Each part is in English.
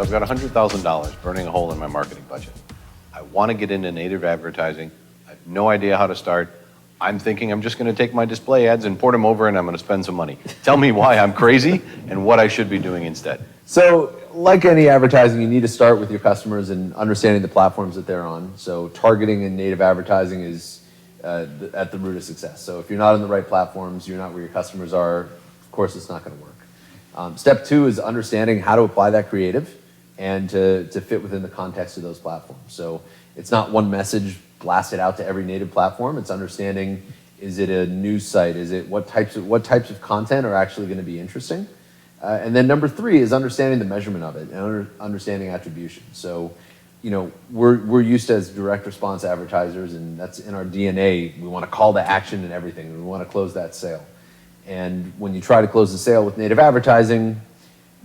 So I've got $100,000 burning a hole in my marketing budget. I want to get into native advertising. I have no idea how to start. I'm thinking I'm just going to take my display ads and port them over and I'm going to spend some money. Tell me why I'm crazy and what I should be doing instead. So, like any advertising, you need to start with your customers and understanding the platforms that they're on. So targeting and native advertising is at the root of success. So if you're not on the right platforms, you're not where your customers are, of course it's not going to work. Step two is understanding how to apply that creative and to fit within the context of those platforms. So it's not one message blasted out to every native platform. It's understanding, is it a news site? Is it what types of content are actually going to be interesting? And then number three is understanding the measurement of it and understanding attribution. So, you know, we're used to as direct response advertisers, and that's in our DNA. We want to call to action and everything. We want to close that sale. And when you try to close the sale with native advertising,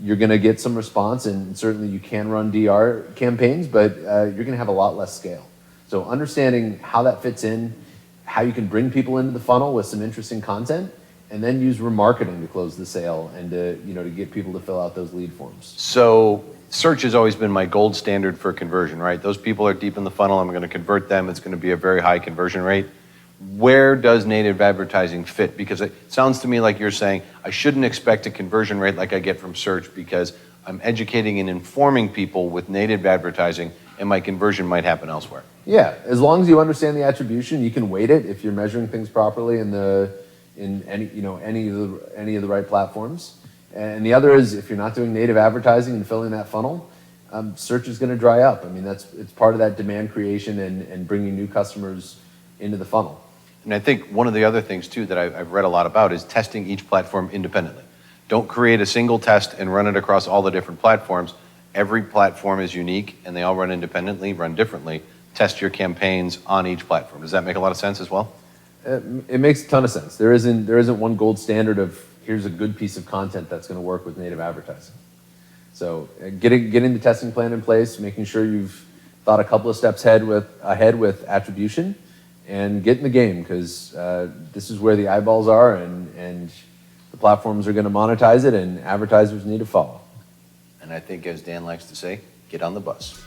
you're going to get some response, and certainly you can run DR campaigns, but you're going to have a lot less scale. So understanding how that fits in, how you can bring people into the funnel with some interesting content, and then use remarketing to close the sale and to get people to fill out those lead forms. So search has always been my gold standard for conversion, right? Those people are deep in the funnel. I'm going to convert them. It's going to be a very high conversion rate. Where does native advertising fit? Because it sounds to me like you're saying I shouldn't expect a conversion rate like I get from search because I'm educating and informing people with native advertising and my conversion might happen elsewhere. Yeah, as long as you understand the attribution, you can weight it if you're measuring things properly in any of the right platforms. And the other is if you're not doing native advertising and filling that funnel, search is going to dry up. I mean, it's part of that demand creation and bringing new customers into the funnel. And I think one of the other things too that I've read a lot about is testing each platform independently. Don't create a single test and run it across all the different platforms. Every platform is unique and they all run independently, run differently. Test your campaigns on each platform. Does that make a lot of sense as well? It makes a ton of sense. There isn't one gold standard of here's a good piece of content that's going to work with native advertising. So getting the testing plan in place, making sure you've thought a couple of steps ahead with attribution, and get in the game because this is where the eyeballs are and the platforms are going to monetize it and advertisers need to follow. And I think, as Dan likes to say, get on the bus.